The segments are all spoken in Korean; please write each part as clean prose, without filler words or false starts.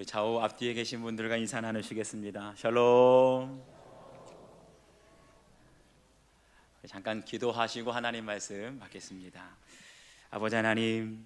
우리 좌우 앞뒤에 계신 분들과 인사 나누시겠습니다. 샬롬. 잠깐 기도하시고 하나님 말씀 받겠습니다. 아버지 하나님,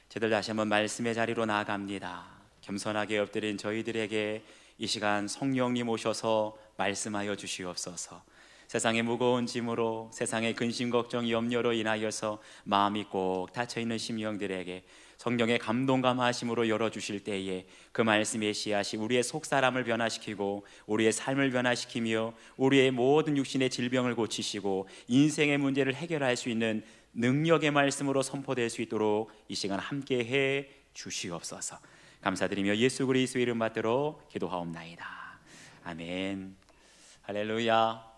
저희들 다시 한번 말씀의 자리로 나아갑니다. 겸손하게 엎드린 저희들에게 이 시간 성령님 오셔서 말씀하여 주시옵소서. 세상의 무거운 짐으로, 세상의 근심 걱정 염려로 인하여서 마음이 꼭 닫혀있는 심령들에게 성령의 감동감하심으로 열어주실 때에 그 말씀의 씨앗이 우리의 속사람을 변화시키고 우리의 삶을 변화시키며 우리의 모든 육신의 질병을 고치시고 인생의 문제를 해결할 수 있는 능력의 말씀으로 선포될 수 있도록 이 시간 함께해 주시옵소서. 감사드리며 예수 그리스도의 이름 받들어 기도하옵나이다. 아멘. 할렐루야.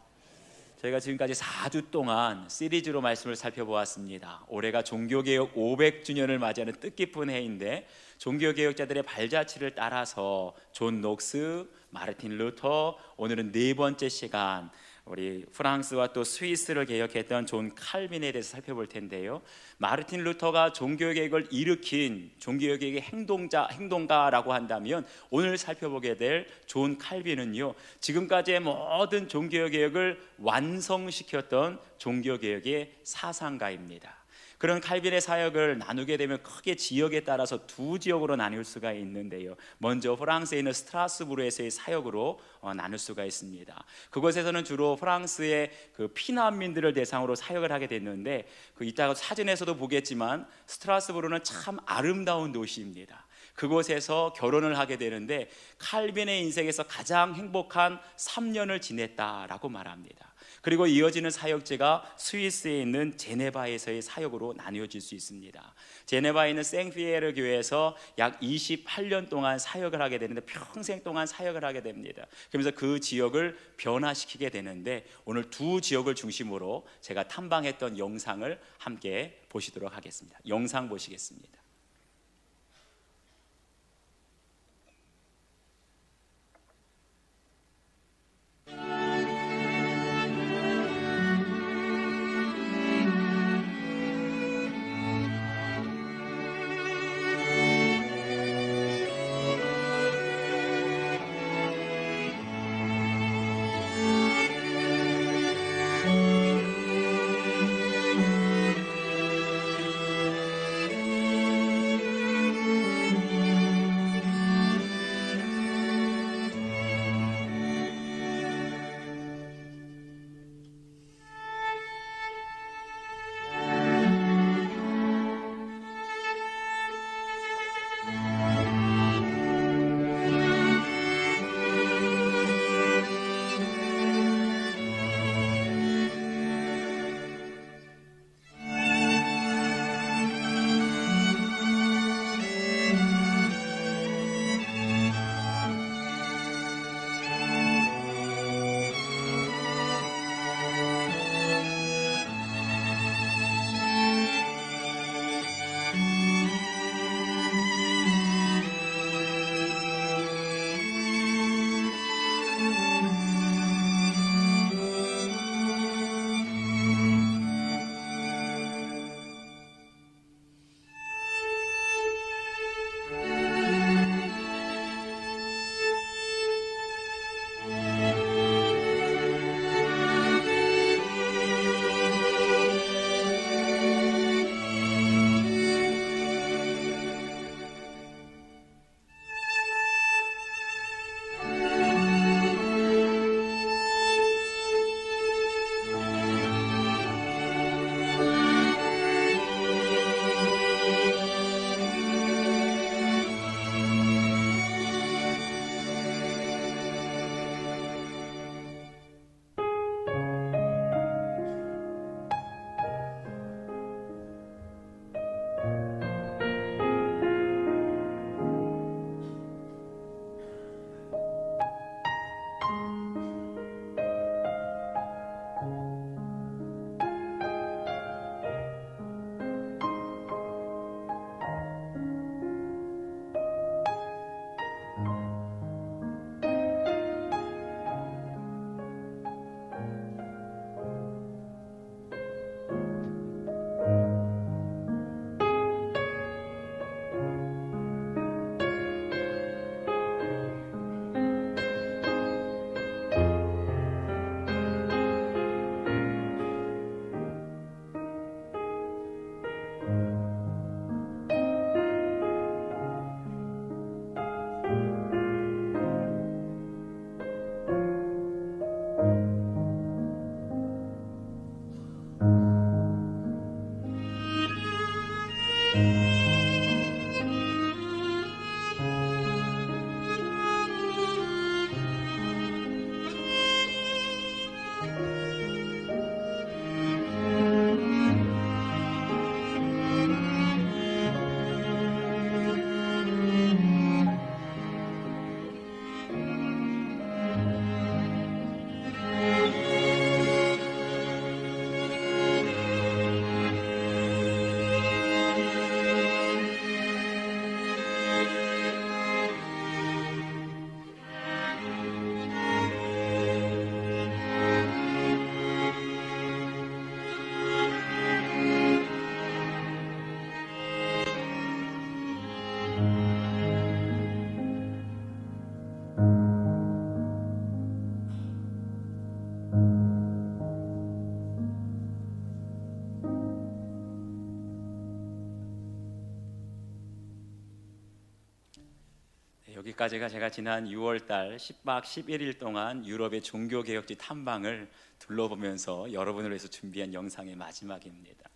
저희가 지금까지 4주 동안 시리즈로 말씀을 살펴보았습니다. 올해가 종교개혁 500주년을 맞이하는 뜻깊은 해인데, 종교개혁자들의 발자취를 따라서 존 녹스, 마르틴 루터, 오늘은 네 번째 시간 우리 프랑스와 또 스위스를 개혁했던 존 칼빈에 대해서 살펴볼 텐데요. 마르틴 루터가 종교개혁을 일으킨 종교개혁의 행동가라고 한다면, 오늘 살펴보게 될 존 칼빈은요, 지금까지의 모든 종교개혁을 완성시켰던 종교개혁의 사상가입니다. 그런 칼빈의 사역을 나누게 되면 크게 지역에 따라서 두 지역으로 나눌 수가 있는데요. 먼저 프랑스에 있는 스트라스부르에서의 사역으로 나눌 수가 있습니다. 그곳에서는 주로 프랑스의 그 피난민들을 대상으로 사역을 하게 됐는데, 이따가 사진에서도 보겠지만 스트라스부르는 참 아름다운 도시입니다. 그곳에서 결혼을 하게 되는데 칼빈의 인생에서 가장 행복한 3년을 지냈다라고 말합니다. 그리고 이어지는 사역지가 스위스에 있는 제네바에서의 사역으로 나뉘어질 수 있습니다. 제네바에 있는 생피에르 교회에서 약 28년 동안 사역을 하게 되는데, 평생 동안 사역을 하게 됩니다. 그러면서 그 지역을 변화시키게 되는데, 오늘 두 지역을 중심으로 제가 탐방했던 영상을 함께 보시도록 하겠습니다. 영상 보시겠습니다. 여기까지가 제가 지난 6월달 10박 11일 동안 유럽의 종교개혁지 탐방을 둘러보면서 여러분을 위해서 준비한 영상의 마지막입니다.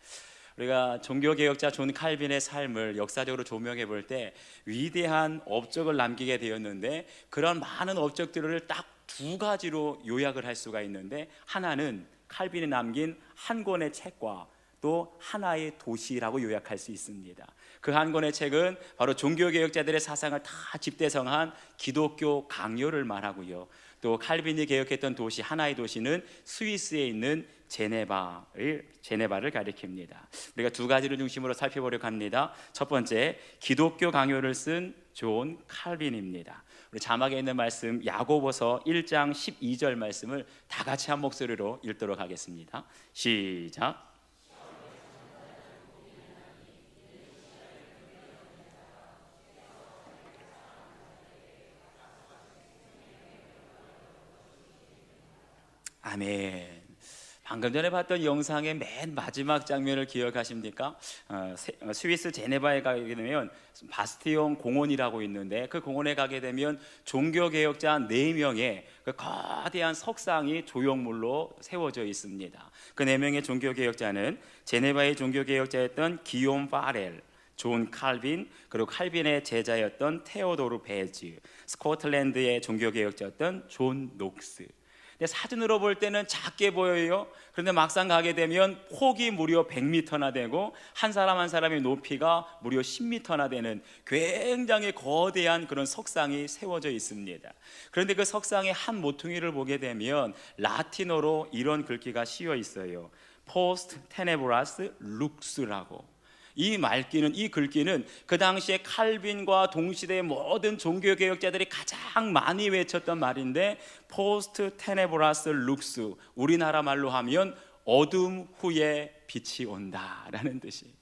우리가 종교개혁자 존 칼빈의 삶을 역사적으로 조명해 볼 때 위대한 업적을 남기게 되었는데, 그런 많은 업적들을 딱 두 가지로 요약을 할 수가 있는데, 하나는 칼빈이 남긴 한 권의 책과 또 하나의 도시라고 요약할 수 있습니다. 그 한 권의 책은 바로 종교개혁자들의 사상을 다 집대성한 기독교 강요를 말하고요, 또 칼빈이 개혁했던 도시, 하나의 도시는 스위스에 있는 제네바를 가리킵니다. 우리가 두 가지를 중심으로 살펴보려고 합니다. 첫 번째, 기독교 강요를 쓴 존 칼빈입니다. 우리 자막에 있는 말씀 야고보서 1장 12절 말씀을 다 같이 한 목소리로 읽도록 하겠습니다. 시작. 아멘. 방금 전에 봤던 영상의 맨 마지막 장면을 기억하십니까? 스위스 제네바에 가게 되면 바스티온 공원이라고 있는데, 그 공원에 가게 되면 종교개혁자 4명의 그 거대한 석상이 조형물로 세워져 있습니다. 그 4명의 종교개혁자는 제네바의 종교개혁자였던 기욤 파렐, 존 칼빈, 그리고 칼빈의 제자였던 테오도르 베즈, 스코틀랜드의 종교개혁자였던 존 녹스. 사진으로 볼 때는 작게 보여요. 그런데 막상 가게 되면 폭이 무려 100m나 되고 한 사람 한 사람의 높이가 무려 10m나 되는 굉장히 거대한 그런 석상이 세워져 있습니다. 그런데 그 석상의 한 모퉁이를 보게 되면 라틴어로 이런 글귀가 씌어 있어요. Post tenebras lux라고. 이 말귀는, 이 글귀는 그 당시에 칼빈과 동시대의 모든 종교개혁자들이 가장 많이 외쳤던 말인데, 포스트 테네브라스 룩스, 우리나라 말로 하면 어둠 후에 빛이 온다라는 뜻이.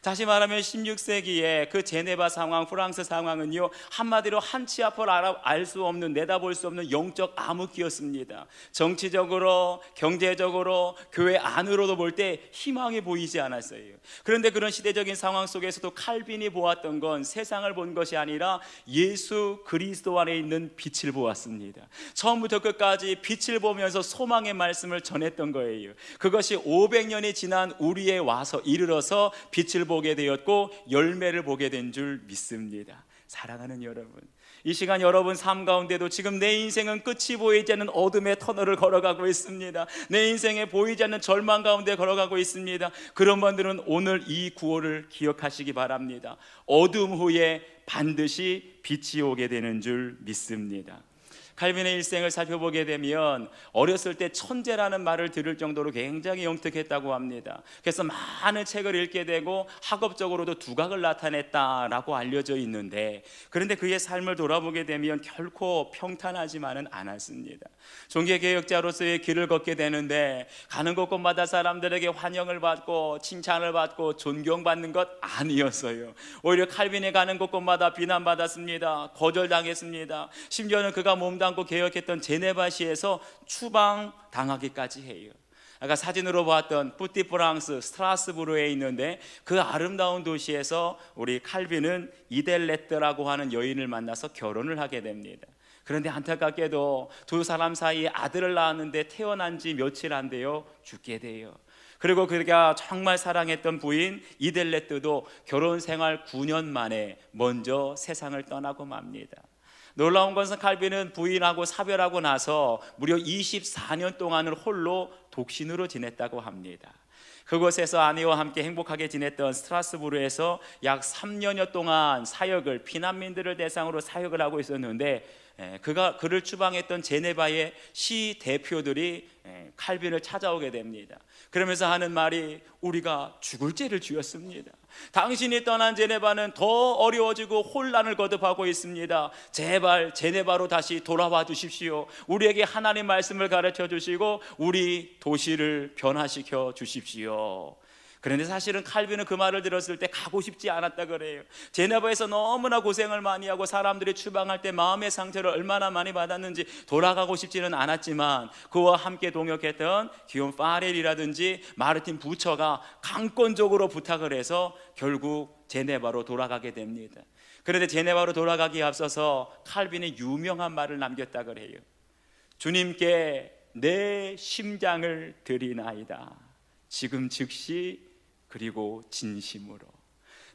다시 말하면 16세기에 그 제네바 상황, 프랑스 상황은요, 한마디로 한치 앞을 알 수 없는, 내다볼 수 없는 영적 암흑기였습니다. 정치적으로, 경제적으로, 교회 안으로도 볼 때 희망이 보이지 않았어요. 그런데 그런 시대적인 상황 속에서도 칼빈이 보았던 건 세상을 본 것이 아니라 예수 그리스도 안에 있는 빛을 보았습니다. 처음부터 끝까지 빛을 보면서 소망의 말씀을 전했던 거예요. 그것이 500년이 지난 우리에 와서 이르러서 빛을 보게 되었고 열매를 보게 된 줄 믿습니다. 사랑하는 여러분, 이 시간 여러분 삶 가운데도 지금 내 인생은 끝이 보이지 않는 어둠의 터널을 걸어가고 있습니다. 내 인생에 보이지 않는 절망 가운데 걸어가고 있습니다. 그런 분들은 오늘 이 구호를 기억하시기 바랍니다. 어둠 후에 반드시 빛이 오게 되는 줄 믿습니다. 칼빈의 일생을 살펴보게 되면 어렸을 때 천재라는 말을 들을 정도로 굉장히 영특했다고 합니다. 그래서 많은 책을 읽게 되고 학업적으로도 두각을 나타냈다라고 알려져 있는데, 그런데 그의 삶을 돌아보게 되면 결코 평탄하지만은 않았습니다. 종교개혁자로서의 길을 걷게 되는데 가는 곳곳마다 사람들에게 환영을 받고 칭찬을 받고 존경받는 것 아니었어요. 오히려 칼빈이 가는 곳곳마다 비난받았습니다. 거절당했습니다. 심지어는 그가 몸담고 개혁했던 제네바시에서 추방당하기까지 해요. 아까 사진으로 봤던 뿌띠프랑스 스트라스부르에 있는데, 그 아름다운 도시에서 우리 칼빈은 이델레트라고 하는 여인을 만나서 결혼을 하게 됩니다. 그런데 안타깝게도 두 사람 사이에 아들을 낳았는데 태어난 지 며칠 안 돼요, 죽게 돼요. 그리고 그가 정말 사랑했던 부인 이델레트도 결혼 생활 9년 만에 먼저 세상을 떠나고 맙니다. 놀라운 것은 칼빈은 부인하고 사별하고 나서 무려 24년 동안을 홀로 독신으로 지냈다고 합니다. 그곳에서 아내와 함께 행복하게 지냈던 스트라스부르에서 약 3년여 동안 사역을, 피난민들을 대상으로 사역을 하고 있었는데, 그를 추방했던 제네바의 시 대표들이 칼빈을 찾아오게 됩니다. 그러면서 하는 말이, 우리가 죽을 죄를 지었습니다. 당신이 떠난 제네바는 더 어려워지고 혼란을 거듭하고 있습니다. 제발 제네바로 다시 돌아와 주십시오. 우리에게 하나님 말씀을 가르쳐 주시고 우리 도시를 변화시켜 주십시오. 그런데 사실은 칼빈은 그 말을 들었을 때 가고 싶지 않았다 그래요. 제네바에서 너무나 고생을 많이 하고 사람들이 추방할 때 마음의 상처를 얼마나 많이 받았는지 돌아가고 싶지는 않았지만, 그와 함께 동역했던 기욤 파렐이라든지 마르틴 부처가 강권적으로 부탁을 해서 결국 제네바로 돌아가게 됩니다. 그런데 제네바로 돌아가기에 앞서서 칼빈이 유명한 말을 남겼다 그래요. 주님께 내 심장을 드리나이다. 지금 즉시 그리고 진심으로.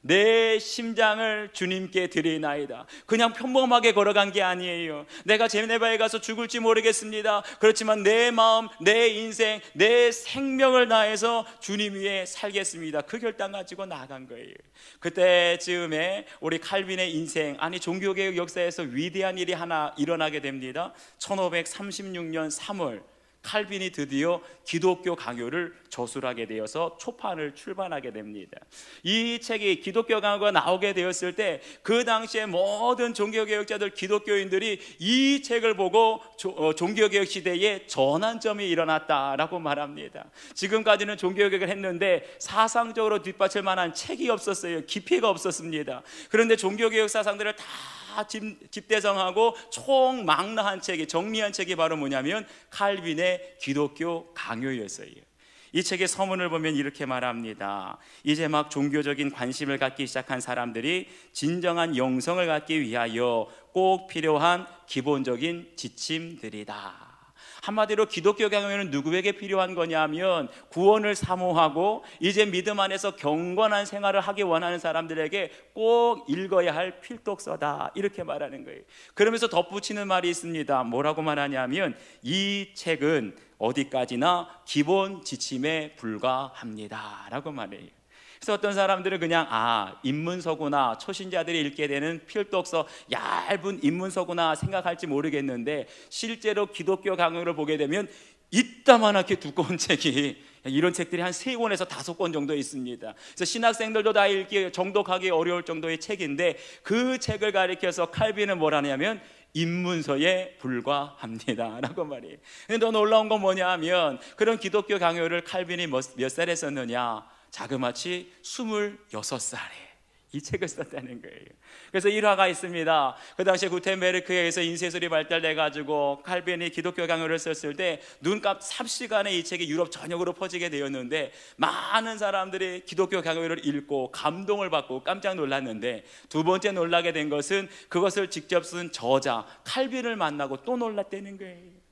내 심장을 주님께 드리나이다. 그냥 평범하게 걸어간 게 아니에요. 내가 제네바에 가서 죽을지 모르겠습니다. 그렇지만 내 마음, 내 인생, 내 생명을 다해서 주님 위에 살겠습니다. 그 결단 가지고 나아간 거예요. 그때쯤에 우리 칼빈의 인생, 아니 종교개혁 역사에서 위대한 일이 하나 일어나게 됩니다. 1536년 3월 칼빈이 드디어 기독교 강요를 저술하게 되어서 초판을 출판하게 됩니다. 이 책이 기독교 강요가 나오게 되었을 때 그 당시에 모든 종교개혁자들, 기독교인들이 이 책을 보고 종교개혁 시대에 전환점이 일어났다라고 말합니다. 지금까지는 종교개혁을 했는데 사상적으로 뒷받칠 만한 책이 없었어요. 깊이가 없었습니다. 그런데 종교개혁 사상들을 다 집대성하고 총망라한 책이, 정리한 책이 바로 뭐냐면 칼빈의 기독교 강요였어요. 이 책의 서문을 보면 이렇게 말합니다. 이제 막 종교적인 관심을 갖기 시작한 사람들이 진정한 영성을 갖기 위하여 꼭 필요한 기본적인 지침들이다. 한마디로 기독교 강요는 누구에게 필요한 거냐면 구원을 사모하고 이제 믿음 안에서 경건한 생활을 하기 원하는 사람들에게 꼭 읽어야 할 필독서다, 이렇게 말하는 거예요. 그러면서 덧붙이는 말이 있습니다. 뭐라고 말하냐면 이 책은 어디까지나 기본 지침에 불과합니다 라고 말해요. 그래서 어떤 사람들은 그냥 입문서구나, 초신자들이 읽게 되는 필독서, 얇은 입문서구나 생각할지 모르겠는데 실제로 기독교 강요를 보게 되면 이따만하게 두꺼운 책이, 이런 책들이 한 3권에서 5권 정도 있습니다. 그래서 신학생들도 다 읽기, 정독하기 어려울 정도의 책인데 그 책을 가리켜서 칼빈은 뭐라냐면 입문서에 불과합니다 라고 말이에요. 근데 더 놀라운 건 뭐냐 하면 그런 기독교 강요를 칼빈이 몇 살에 썼느냐, 자그마치 26살에 이 책을 썼다는 거예요. 그래서 일화가 있습니다. 그 당시에 구텐베르크에 의해서 인쇄술이 발달돼가지고 칼빈이 기독교 강요를 썼을 때 눈값 삽시간에 이 책이 유럽 전역으로 퍼지게 되었는데 많은 사람들이 기독교 강요를 읽고 감동을 받고 깜짝 놀랐는데, 두 번째 놀라게 된 것은 그것을 직접 쓴 저자 칼빈을 만나고 또 놀랐다는 거예요.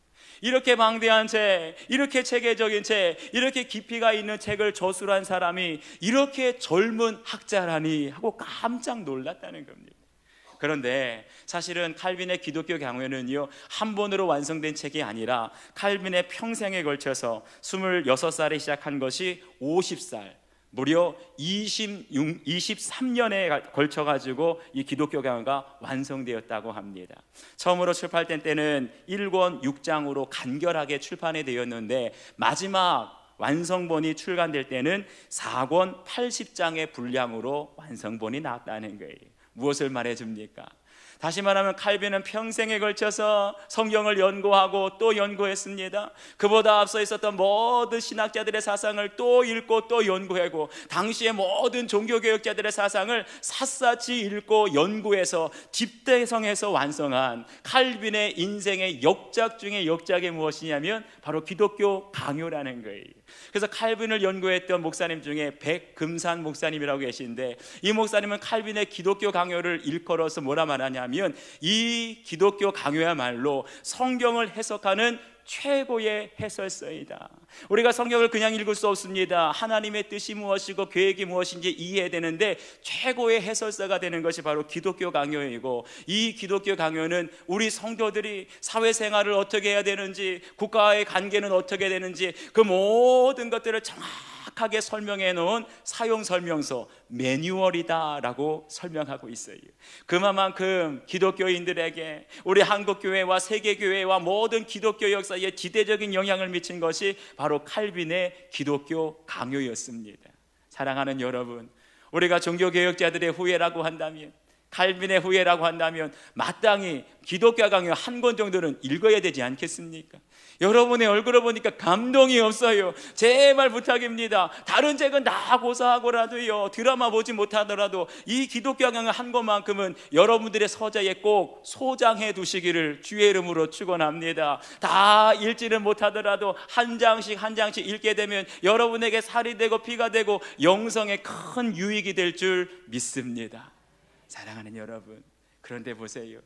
이렇게 방대한 책, 이렇게 체계적인 책, 이렇게 깊이가 있는 책을 저술한 사람이 이렇게 젊은 학자라니 하고 깜짝 놀랐다는 겁니다. 그런데 사실은 칼빈의 기독교 강요는요, 한 번으로 완성된 책이 아니라 칼빈의 평생에 걸쳐서 26살에 시작한 것이 50살, 무려 23년에 걸쳐가지고 이 기독교 강요가 완성되었다고 합니다. 처음으로 출판된 때는 1권 6장으로 간결하게 출판이 되었는데 마지막 완성본이 출간될 때는 4권 80장의 분량으로 완성본이 나왔다는 거예요. 무엇을 말해줍니까? 다시 말하면 칼빈은 평생에 걸쳐서 성경을 연구하고 또 연구했습니다. 그보다 앞서 있었던 모든 신학자들의 사상을 또 읽고 또 연구하고 당시의 모든 종교개혁자들의 사상을 샅샅이 읽고 연구해서 집대성해서 완성한 칼빈의 인생의 역작 중에 역작이 무엇이냐면 바로 기독교 강요라는 거예요. 그래서 칼빈을 연구했던 목사님 중에 백금산 목사님이라고 계신데, 이 목사님은 칼빈의 기독교 강요를 일컬어서 뭐라 말하냐면 이 기독교 강요야말로 성경을 해석하는 최고의 해설서이다. 우리가 성경을 그냥 읽을 수 없습니다. 하나님의 뜻이 무엇이고 계획이 무엇인지 이해해야 되는데 최고의 해설서가 되는 것이 바로 기독교 강요이고, 이 기독교 강요는 우리 성도들이 사회생활을 어떻게 해야 되는지, 국가와의 관계는 어떻게 되는지 그 모든 것들을 정확하게 설명해 놓은 사용 설명서, 매뉴얼이다라고 설명하고 있어요. 그만큼 기독교인들에게, 우리 한국교회와 세계교회와 모든 기독교 역사에 지대적인 영향을 미친 것이 바로 칼빈의 기독교 강요였습니다. 사랑하는 여러분, 우리가 종교개혁자들의 후예라고 한다면, 칼빈의 후예라고 한다면 마땅히 기독교 강요 한 권 정도는 읽어야 되지 않겠습니까? 여러분의 얼굴을 보니까 감동이 없어요. 제발 부탁입니다. 다른 책은 다 고사하고라도요, 드라마 보지 못하더라도 이 기독교 강요 한 권만큼은 여러분들의 서재에 꼭 소장해 두시기를 주의 이름으로 축원합니다. 다 읽지는 못하더라도 한 장씩 한 장씩 읽게 되면 여러분에게 살이 되고 피가 되고 영성에 큰 유익이 될 줄 믿습니다. 사랑하는 여러분, 그런데 보세요.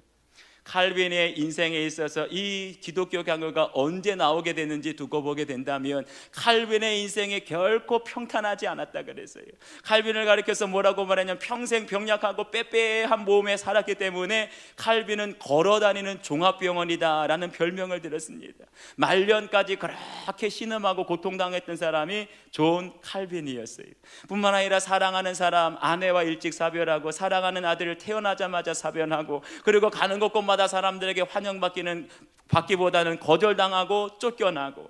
칼빈의 인생에 있어서 이 기독교 강요가 언제 나오게 되는지 두고 보게 된다면 칼빈의 인생이 결코 평탄하지 않았다 그랬어요. 칼빈을 가리켜서 뭐라고 말하냐면 평생 병약하고 빼빼한 몸에 살았기 때문에 칼빈은 걸어다니는 종합병원이다 라는 별명을 들었습니다. 말년까지 그렇게 신음하고 고통당했던 사람이 존 칼빈이었어요. 뿐만 아니라 사랑하는 사람 아내와 일찍 사별하고 사랑하는 아들을 태어나자마자 사별하고 그리고 가는 곳곳마다 사람들에게 환영받기보다는 거절당하고 쫓겨나고,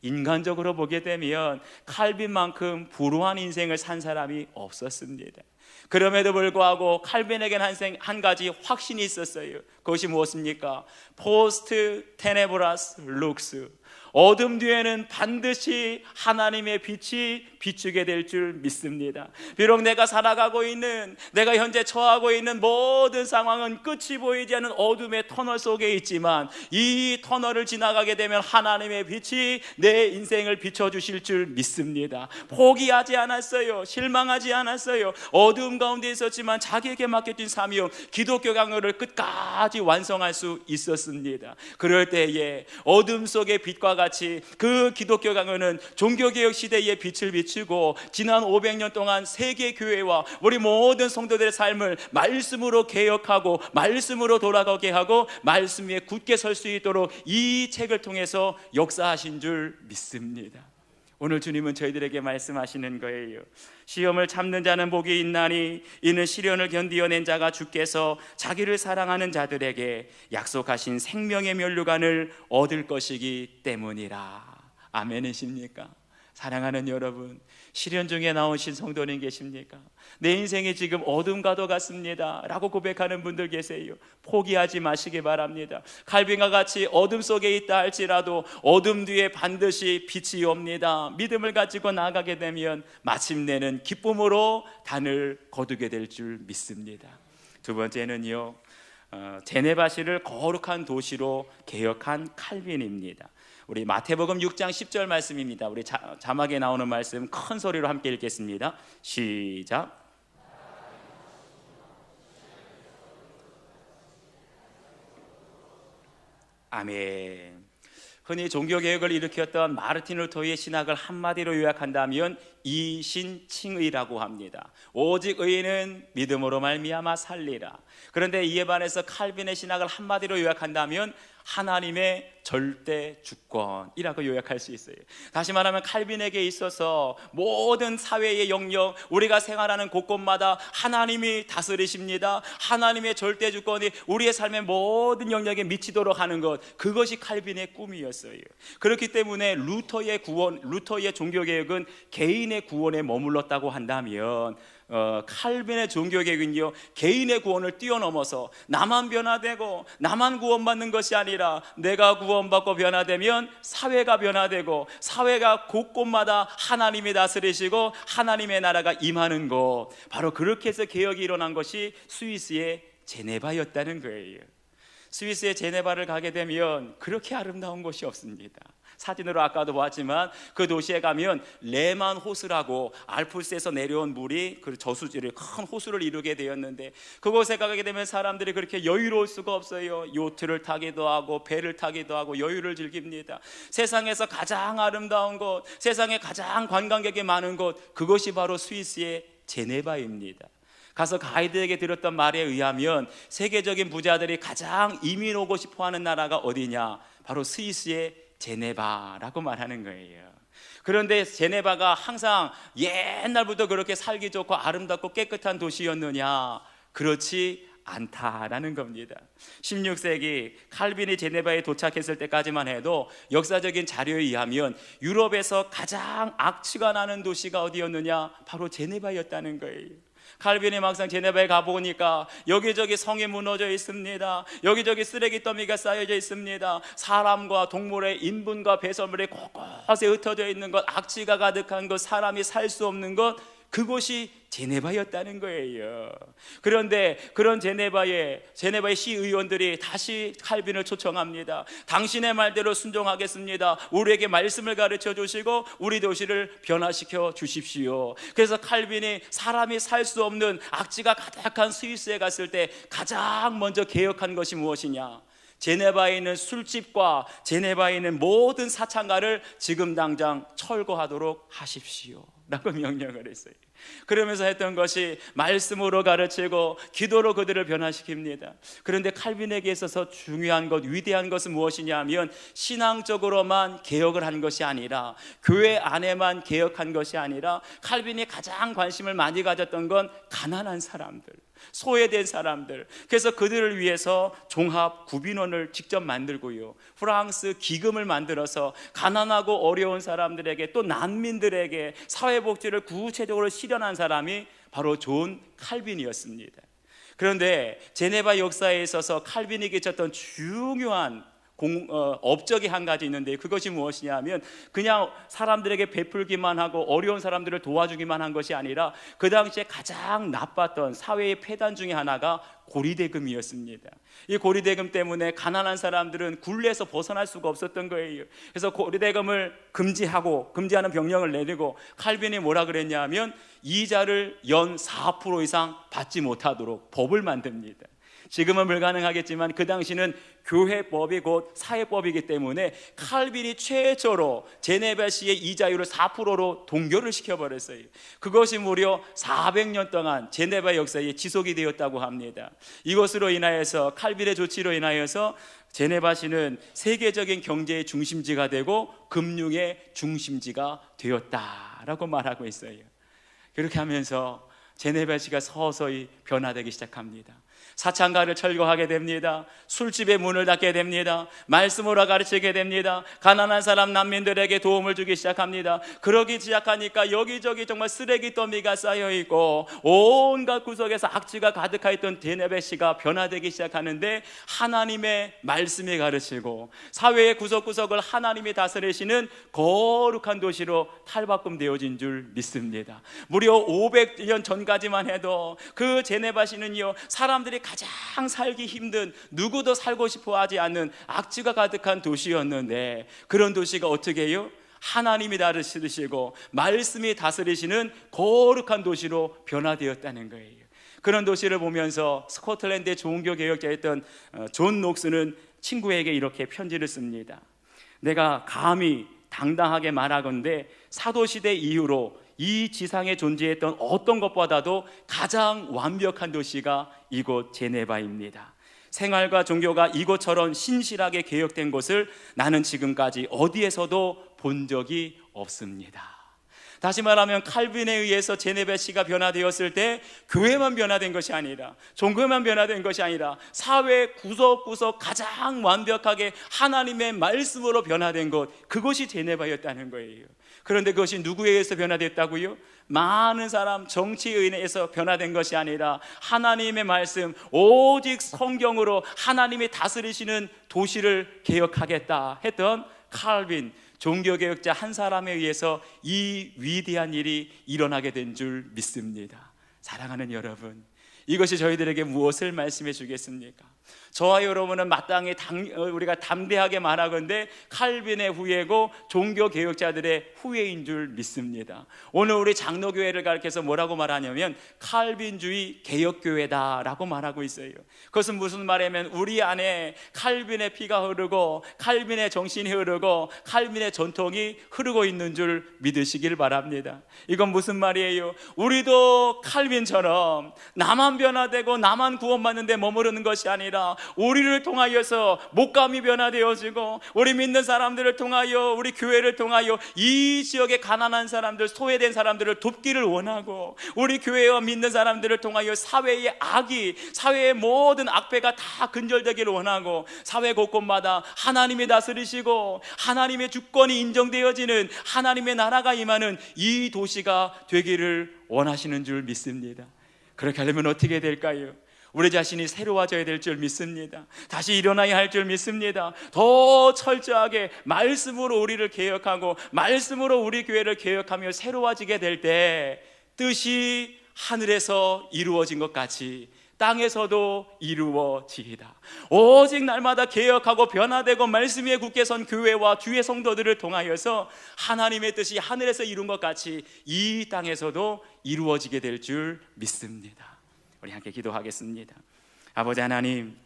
인간적으로 보게 되면 칼빈만큼 불우한 인생을 산 사람이 없었습니다. 그럼에도 불구하고 칼빈에게는 한 가지 확신이 있었어요. 그것이 무엇입니까? 포스트 테네브라스 룩스, 어둠 뒤에는 반드시 하나님의 빛이 비추게 될 줄 믿습니다. 비록 내가 살아가고 있는, 내가 현재 처하고 있는 모든 상황은 끝이 보이지 않는 어둠의 터널 속에 있지만 이 터널을 지나가게 되면 하나님의 빛이 내 인생을 비춰주실 줄 믿습니다. 포기하지 않았어요. 실망하지 않았어요. 어두움 가운데 있었지만 자기에게 맡겨진 사명, 기독교 강요를 끝까지 완성할 수 있었습니다. 그럴 때에 어둠 속의 빛과 같이 그 기독교 강요는 종교개혁 시대의 빛을 비추고 지난 500년 동안 세계 교회와 우리 모든 성도들의 삶을 말씀으로 개혁하고 말씀으로 돌아가게 하고 말씀 위에 굳게 설 수 있도록 이 책을 통해서 역사하신 줄 믿습니다. 오늘 주님은 저희들에게 말씀하시는 거예요. 시험을 참는 자는 복이 있나니 이는 시련을 견디어낸 자가 주께서 자기를 사랑하는 자들에게 약속하신 생명의 면류관을 얻을 것이기 때문이라. 아멘이십니까? 사랑하는 여러분, 시련 중에 나오신 성도님 계십니까? 내 인생이 지금 어둠과도 같습니다 라고 고백하는 분들 계세요. 포기하지 마시기 바랍니다. 칼빈과 같이 어둠 속에 있다 할지라도 어둠 뒤에 반드시 빛이 옵니다. 믿음을 가지고 나아가게 되면 마침내는 기쁨으로 단을 거두게 될 줄 믿습니다. 두 번째는요, 제네바시를 거룩한 도시로 개혁한 칼빈입니다. 우리 마태복음 6장 10절 말씀입니다. 우리 자막에 나오는 말씀 큰 소리로 함께 읽겠습니다. 시작. 아멘. 흔히 종교개혁을 일으켰던 마르틴 루터의 신학을 한마디로 요약한다면 이신칭의라고 합니다. 오직 의인은 믿음으로 말미암아 살리라. 그런데 이에 반해서 칼빈의 신학을 한마디로 요약한다면 하나님의 절대 주권이라고 요약할 수 있어요. 다시 말하면 칼빈에게 있어서 모든 사회의 영역, 우리가 생활하는 곳곳마다 하나님이 다스리십니다. 하나님의 절대 주권이 우리의 삶의 모든 영역에 미치도록 하는 것, 그것이 칼빈의 꿈이었어요. 그렇기 때문에 루터의 종교개혁은 개인의 구원에 머물렀다고 한다면 칼빈의 종교개혁은요, 개인의 구원을 뛰어넘어서 나만 변화되고 나만 구원받는 것이 아니라 내가 구원받고 변화되면 사회가 변화되고 사회가 곳곳마다 하나님이 다스리시고 하나님의 나라가 임하는 것, 바로 그렇게 해서 개혁이 일어난 것이 스위스의 제네바였다는 거예요. 스위스의 제네바를 가게 되면 그렇게 아름다운 곳이 없습니다. 사진으로 아까도 보았지만 그 도시에 가면 레만 호수라고 알프스에서 내려온 물이 그 저수지를 큰 호수를 이루게 되었는데, 그곳에 가게 되면 사람들이 그렇게 여유로울 수가 없어요. 요트를 타기도 하고 배를 타기도 하고 여유를 즐깁니다. 세상에서 가장 아름다운 곳, 세상에 가장 관광객이 많은 곳, 그것이 바로 스위스의 제네바입니다. 가서 가이드에게 들었던 말에 의하면 세계적인 부자들이 가장 이민 오고 싶어하는 나라가 어디냐, 바로 스위스의 제네바라고 말하는 거예요. 그런데 제네바가 항상 옛날부터 그렇게 살기 좋고 아름답고 깨끗한 도시였느냐? 그렇지 않다라는 겁니다. 16세기 칼빈이 제네바에 도착했을 때까지만 해도 역사적인 자료에 의하면 유럽에서 가장 악취가 나는 도시가 어디였느냐? 바로 제네바였다는 거예요. 칼빈이 막상 제네바에 가보니까 여기저기 성이 무너져 있습니다. 여기저기 쓰레기 더미가 쌓여져 있습니다. 사람과 동물의 인분과 배설물이 곳곳에 흩어져 있는 것, 악취가 가득한 것, 사람이 살 수 없는 것, 그곳이 제네바였다는 거예요. 그런데 그런 제네바의 시의원들이 다시 칼빈을 초청합니다. 당신의 말대로 순종하겠습니다. 우리에게 말씀을 가르쳐 주시고 우리 도시를 변화시켜 주십시오. 그래서 칼빈이 사람이 살 수 없는 악취가 가득한 스위스에 갔을 때 가장 먼저 개혁한 것이 무엇이냐? 제네바에 있는 술집과 제네바에 있는 모든 사창가를 지금 당장 철거하도록 하십시오 라고 명령을 했어요. 그러면서 했던 것이 말씀으로 가르치고 기도로 그들을 변화시킵니다. 그런데 칼빈에게 있어서 중요한 것, 위대한 것은 무엇이냐 하면 신앙적으로만 개혁을 한 것이 아니라, 교회 안에만 개혁한 것이 아니라, 칼빈이 가장 관심을 많이 가졌던 건 가난한 사람들, 소외된 사람들. 그래서 그들을 위해서 종합 구빈원을 직접 만들고요, 프랑스 기금을 만들어서 가난하고 어려운 사람들에게, 또 난민들에게 사회복지를 구체적으로 실현한 사람이 바로 존 칼빈이었습니다. 그런데 제네바 역사에 있어서 칼빈이 끼쳤던 중요한 업적이 한 가지 있는데, 그것이 무엇이냐 하면 그냥 사람들에게 베풀기만 하고 어려운 사람들을 도와주기만 한 것이 아니라, 그 당시에 가장 나빴던 사회의 폐단 중에 하나가 고리대금이었습니다. 이 고리대금 때문에 가난한 사람들은 굴레에서 벗어날 수가 없었던 거예요. 그래서 고리대금을 금지하는 명령을 내리고, 칼빈이 뭐라 그랬냐 하면 이자를 연 4% 이상 받지 못하도록 법을 만듭니다. 지금은 불가능하겠지만 그 당시는 교회법이 곧 사회법이기 때문에 칼빈이 최초로 제네바시의 이자율을 4%로 동결을 시켜버렸어요. 그것이 무려 400년 동안 제네바 역사에 지속이 되었다고 합니다. 이것으로 인하여서, 칼빈의 조치로 인하여서 제네바시는 세계적인 경제의 중심지가 되고 금융의 중심지가 되었다라고 말하고 있어요. 그렇게 하면서 제네바시가 서서히 변화되기 시작합니다. 사창가를 철거하게 됩니다. 술집의 문을 닫게 됩니다. 말씀으로 가르치게 됩니다. 가난한 사람, 난민들에게 도움을 주기 시작합니다. 그러기 시작하니까 여기저기 정말 쓰레기 더미가 쌓여있고 온갖 구석에서 악취가 가득하였던 제네바시가 변화되기 시작하는데, 하나님의 말씀이 가르치고 사회의 구석구석을 하나님이 다스리시는 거룩한 도시로 탈바꿈되어진 줄 믿습니다. 무려 500년 전까지만 해도 그 제네바시는요, 사람들이 가장 살기 힘든, 누구도 살고 싶어 하지 않는 악취가 가득한 도시였는데, 그런 도시가 어떻게 해요? 하나님이 다스리시고 말씀이 다스리시는 거룩한 도시로 변화되었다는 거예요. 그런 도시를 보면서 스코틀랜드의 종교개혁자였던 존 녹스는 친구에게 이렇게 편지를 씁니다. 내가 감히 당당하게 말하건대 사도시대 이후로 이 지상에 존재했던 어떤 것보다도 가장 완벽한 도시가 이곳 제네바입니다. 생활과 종교가 이곳처럼 신실하게 개혁된 곳을 나는 지금까지 어디에서도 본 적이 없습니다. 다시 말하면 칼빈에 의해서 제네바시가 변화되었을 때 교회만 변화된 것이 아니라, 종교만 변화된 것이 아니라, 사회 구석구석 가장 완벽하게 하나님의 말씀으로 변화된 곳, 그것이 제네바였다는 거예요. 그런데 그것이 누구에 의해서 변화됐다고요? 많은 사람, 정치에 의해서 변화된 것이 아니라 하나님의 말씀, 오직 성경으로 하나님이 다스리시는 도시를 개혁하겠다 했던 칼빈, 종교개혁자 한 사람에 의해서 이 위대한 일이 일어나게 된 줄 믿습니다. 사랑하는 여러분, 이것이 저희들에게 무엇을 말씀해 주겠습니까? 저와 여러분은 마땅히 우리가 담대하게 말하건대 칼빈의 후예고 종교개혁자들의 후예인 줄 믿습니다. 오늘 우리 장로교회를 가르쳐서 뭐라고 말하냐면 칼빈주의 개혁교회다라고 말하고 있어요. 그것은 무슨 말이냐면 우리 안에 칼빈의 피가 흐르고 칼빈의 정신이 흐르고 칼빈의 전통이 흐르고 있는 줄 믿으시길 바랍니다. 이건 무슨 말이에요? 우리도 칼빈처럼 나만 변화되고 나만 구원받는 데 머무르는 것이 아니라 우리를 통하여서 목감이 변화되어지고, 우리 믿는 사람들을 통하여, 우리 교회를 통하여 이 지역의 가난한 사람들, 소외된 사람들을 돕기를 원하고, 우리 교회와 믿는 사람들을 통하여 사회의 악이, 사회의 모든 악배가 다 근절되기를 원하고, 사회 곳곳마다 하나님이 다스리시고 하나님의 주권이 인정되어지는 하나님의 나라가 임하는 이 도시가 되기를 원하시는 줄 믿습니다. 그렇게 하려면 어떻게 될까요? 우리 자신이 새로워져야 될 줄 믿습니다. 다시 일어나야 할 줄 믿습니다. 더 철저하게 말씀으로 우리를 개혁하고 말씀으로 우리 교회를 개혁하며 새로워지게 될 때 뜻이 하늘에서 이루어진 것 같이 땅에서도 이루어지이다. 오직 날마다 개혁하고 변화되고 말씀 위에 굳게 선 교회와 주의 성도들을 통하여서 하나님의 뜻이 하늘에서 이룬 것 같이 이 땅에서도 이루어지게 될 줄 믿습니다. 우리 함께 기도하겠습니다. 아버지 하나님,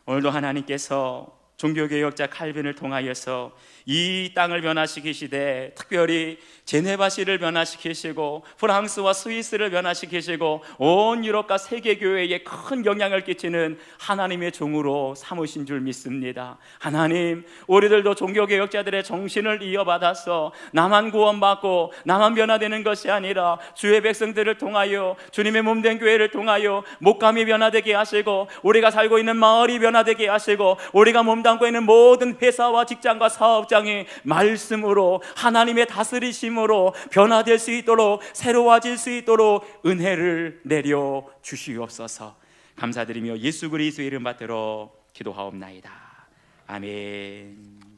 오늘도 하나님께서 종교개혁자 칼빈을 통하여서 이 땅을 변화시키시되 특별히 제네바시를 변화시키시고 프랑스와 스위스를 변화시키시고 온 유럽과 세계교회에 큰 영향을 끼치는 하나님의 종으로 삼으신 줄 믿습니다. 하나님, 우리들도 종교개혁자들의 정신을 이어받아서 나만 구원받고 나만 변화되는 것이 아니라 주의 백성들을 통하여 주님의 몸된 교회를 통하여 목감이 변화되게 하시고 우리가 살고 있는 마을이 변화되게 하시고 우리가 몸담고 있는 모든 회사와 직장과 사업장이 말씀으로 하나님의 다스리심으로 변화될 수 있도록 새로워질 수 있도록 은혜를 내려 주시옵소서. 감사드리며 예수 그리스도의 이름 받들어 기도하옵나이다. 아멘.